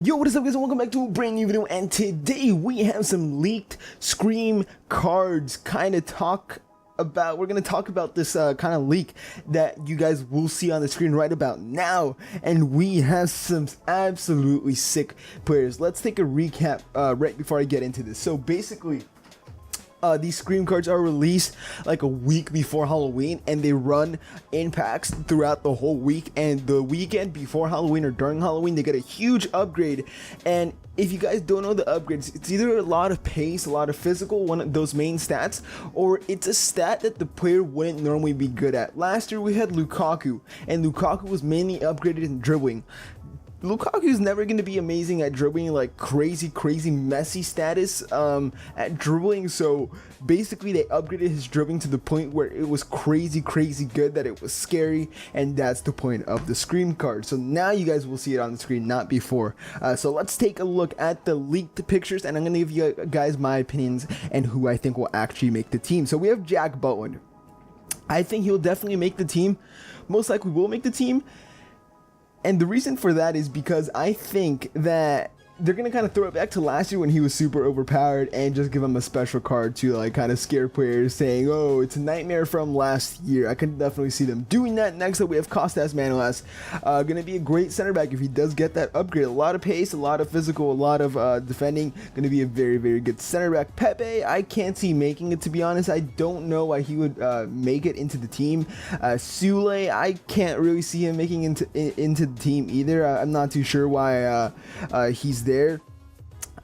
Yo, what is up guys, and welcome back to a brand new video, and today we have some leaked Scream cards we're going to talk about this kind of leak that you guys will see on the screen right about now, and we have some absolutely sick players. Let's take a recap right before I get into this. So basically, these Scream cards are released like a week before Halloween, and they run in packs throughout the whole week, and the weekend before Halloween or during Halloween they get a huge upgrade. And if you guys don't know the upgrades, it's either a lot of pace, a lot of physical, one of those main stats, or it's a stat that the player wouldn't normally be good at. Last year we had Lukaku, and Lukaku was mainly upgraded in dribbling. Lukaku is never going to be amazing at dribbling, like crazy Messi status at dribbling. So basically they upgraded his dribbling to the point where it was crazy good, that it was scary, and that's the point of the Scream card. So now you guys will see it on the screen, not before. So let's take a look at the leaked pictures, and I'm going to give you guys my opinions and who I think will actually make the team. So we have Jack Butland. I think he'll definitely make the team, most likely will make the team. And the reason for that is because I think that they're going to kind of throw it back to last year when he was super overpowered, and just give him a special card to like kind of scare players, saying, oh, it's a nightmare from last year. I can definitely see them doing that. Next up we have COSTA Manolas. Going to be a great center back if he does get that upgrade. A lot of pace, a lot of physical, a lot of defending. Going to be a very good center back. Pepe, I can't see making it, to be honest. I don't know why he would make it into the team. Sule, I can't really see him making into the team either. I'm not too sure why he's there.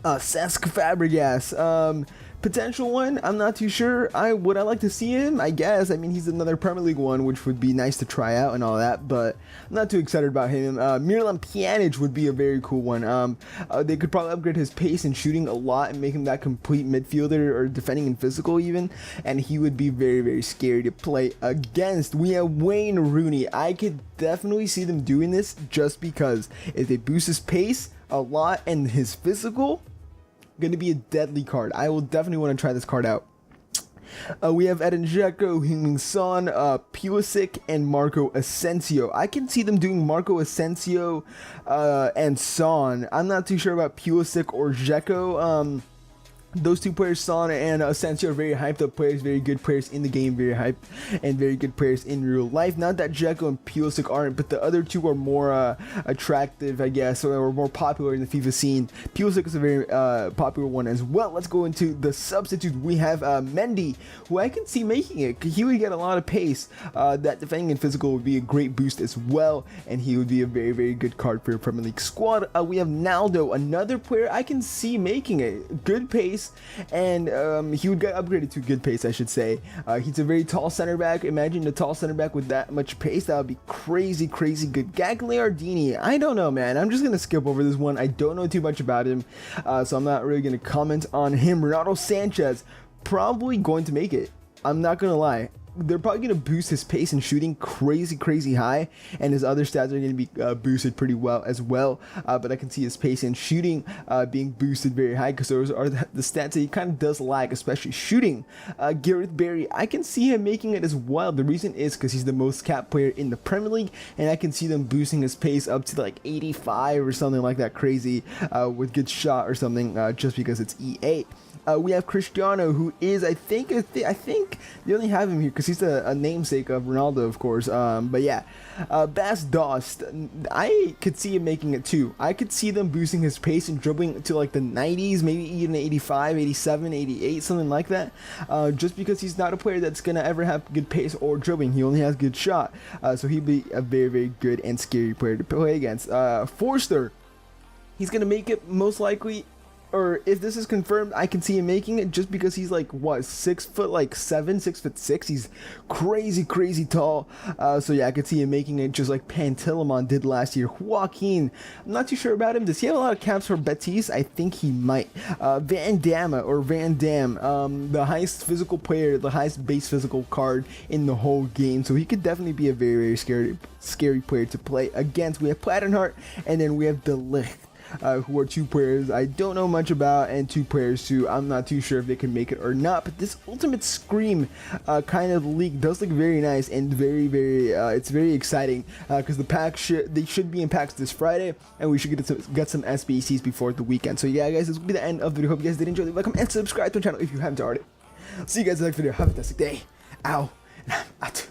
Cesc Fabregas, potential one, I'm not too sure. Would I like to see him? I guess. I mean, he's another Premier League one, which would be nice to try out and all that, but I'm not too excited about him. Miralem Pjanic would be a very cool one. They could probably upgrade his pace and shooting a lot and make him that complete midfielder, or defending and physical even, and he would be very scary to play against. We have Wayne Rooney. I could definitely see them doing this, just because if they boost his pace a lot and his physical, going to be a deadly card. I will definitely want to try this card out. We have Edin Dzeko, Heung-min Son, Pulisic, and Marco Asensio. I can see them doing Marco Asensio and Son. I'm not too sure about Pulisic or Dzeko. Those two players, Son and Asensio, are very hyped up players, very good players in the game, very hyped, and very good players in real life. Not that Dzeko and Pulisic aren't, but the other two are more attractive, I guess, or more popular in the FIFA scene. Pulisic is a very popular one as well. Let's go into the substitute. We have Mendy, who I can see making it. He would get a lot of pace. That defending and physical would be a great boost as well, and he would be a very good card for your Premier League squad. We have Naldo, another player I can see making it. Good pace, and he would get upgraded to good pace, I should say. He's a very tall center back. Imagine a tall center back with that much pace. That would be crazy good. Gagliardini, I don't know, man. I'm just gonna skip over this one. I don't know too much about him, so I'm not really gonna comment on him. Renato Sanchez, probably going to make it. I'm not gonna lie. They're probably going to boost his pace and shooting crazy high, and his other stats are going to be boosted pretty well as well, but I can see his pace and shooting being boosted very high, because those are the stats that he kind of does lack, especially shooting. Gareth Barry, I can see him making it as well. The reason is because he's the most capped player in the Premier League, and I can see them boosting his pace up to like 85 or something like that crazy, with good shot or something, just because it's EA. We have Cristiano, who is, I think they only have him here because he's a namesake of Ronaldo, of course. But yeah, Bas Dost, I could see him making it too. I could see them boosting his pace and dribbling to like the 90s, maybe even 85, 87, 88, something like that. Just because he's not a player that's gonna ever have good pace or dribbling. He only has good shot. So he'd be a very good and scary player to play against. Forster, he's gonna make it most likely. Or if this is confirmed, I can see him making it, just because he's like, what, 6'7", 6'6". He's crazy tall. So yeah, I could see him making it, just like Pantilimon did last year. Joaquin, I'm not too sure about him. Does he have a lot of caps for Betis? I think he might. Van Damme, the highest physical player, the highest base physical card in the whole game. So he could definitely be a very scary player to play against. We have Plattenhart, and then we have De Ligt. who are 2 players I don't know much about, and 2 players who I'm not too sure if they can make it or not. But this Ultimate Scream kind of leak does look very nice and very it's very exciting because the pack they should be in packs this Friday, and we should get some SBCs before the weekend. So yeah, guys, this will be the end of the video. Hope you guys did enjoy. Leave a like, comment, and subscribe to the channel if you haven't already. See you guys in the next video. Have a fantastic day. Ow. And I'm out.